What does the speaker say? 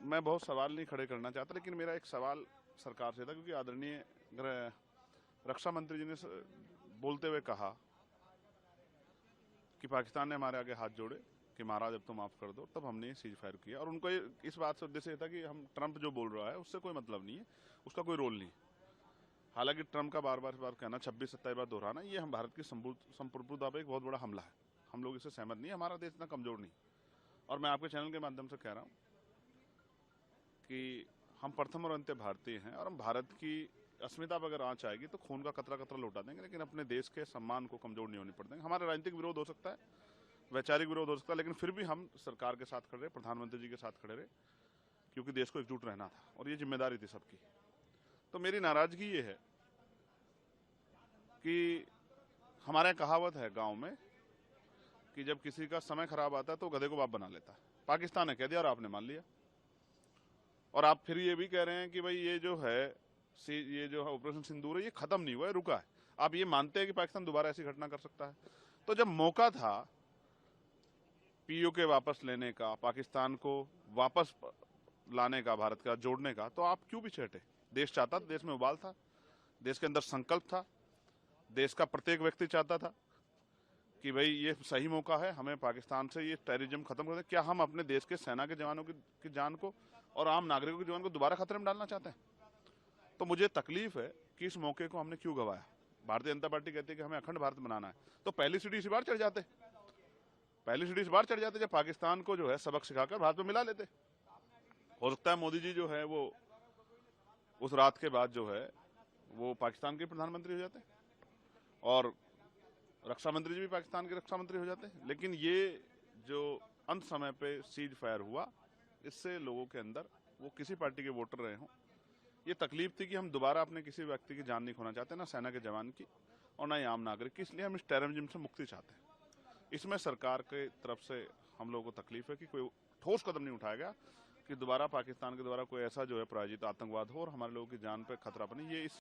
मैं बहुत सवाल नहीं खड़े करना चाहता, लेकिन मेरा एक सवाल सरकार से था, क्योंकि आदरणीय रक्षा मंत्री जी ने बोलते हुए कहा कि पाकिस्तान ने हमारे आगे हाथ जोड़े कि महाराज अब तो माफ कर दो, तब हमने सीज फायर किया। और उनको इस बात से उद्देश्य था कि हम ट्रंप जो बोल रहा है उससे कोई मतलब नहीं है, उसका कोई रोल नहीं है। हालांकि ट्रंप का बार बार कहना, 26-27 बार दोहराना, ये हम भारत की संप्रभुता पर एक बहुत बड़ा हमला है। हम लोग इससे सहमत नहीं है, हमारा देश इतना कमजोर नहीं। और मैं आपके चैनल के माध्यम से कह रहा हूं कि हम प्रथम और अंत्य भारतीय हैं, और हम भारत की अस्मिता पर अगर आंच आएगी तो खून का कतरा कतरा लौटा देंगे, लेकिन अपने देश के सम्मान को कमजोर नहीं होने पड़ देंगे। हमारा राजनीतिक विरोध हो सकता है, वैचारिक विरोध हो सकता है, लेकिन फिर भी हम सरकार के साथ खड़े रहे, प्रधानमंत्री जी के साथ खड़े रहे, क्योंकि देश को एकजुट रहना था और ये जिम्मेदारी थी सबकी। तो मेरी नाराजगी ये है कि हमारे कहावत है गांव में कि जब किसी का समय खराब आता है तो गधे को बाप बना लेता है। पाकिस्तान ने कह दिया और आपने मान लिया, और आप फिर ये भी कह रहे हैं कि भाई ये जो है ऑपरेशन सिंदूर है, ये खत्म नहीं हुआ है, रुका है। आप ये मानते हैं कि पाकिस्तान दोबारा ऐसी घटना कर सकता है? तो जब मौका था पीओके वापस लेने का, पाकिस्तान को वापस लाने का, भारत का जोड़ने का, तो आप क्यों पीछे हटे? देश चाहता था, देश में उबाल था, देश के अंदर संकल्प था, देश का प्रत्येक व्यक्ति चाहता था कि भाई ये सही मौका है, हमें पाकिस्तान से ये टेररिज्म खत्म कर दे। क्या हम अपने देश के सेना के जवानों की जान को और आम नागरिकों की जान को दोबारा खतरे में डालना चाहते हैं? तो मुझे तकलीफ है कि इस मौके को हमने क्यों गवाया। भारतीय जनता पार्टी कहती है कि हमें अखंड भारत बनाना है, तो पहली सीढ़ी इसी बार चढ़ जाते, जब पाकिस्तान को जो है सबक सिखाकर भारत में मिला लेते। हो सकता है मोदी जी जो है वो उस रात के बाद जो है वो पाकिस्तान के प्रधानमंत्री हो जाते और रक्षा मंत्री जी भी पाकिस्तान के रक्षा मंत्री हो जाते हैं। लेकिन ये जो अंत समय पे सीज फायर हुआ, इससे लोगों के अंदर, वो किसी पार्टी के वोटर रहे हों, ये तकलीफ थी कि हम दोबारा अपने किसी व्यक्ति की जान नहीं खोना चाहते, ना सेना के जवान की और ना ही आम नागरिक की। इसलिए हम इस टेररिज्म से मुक्ति चाहते हैं। इसमें सरकार के तरफ से हम लोगों को तकलीफ है कि कोई ठोस कदम नहीं उठाया गया कि दोबारा पाकिस्तान के द्वारा कोई ऐसा जो है प्रायोजित आतंकवाद हो और हमारे लोगों की जान पर खतरा बने। ये इस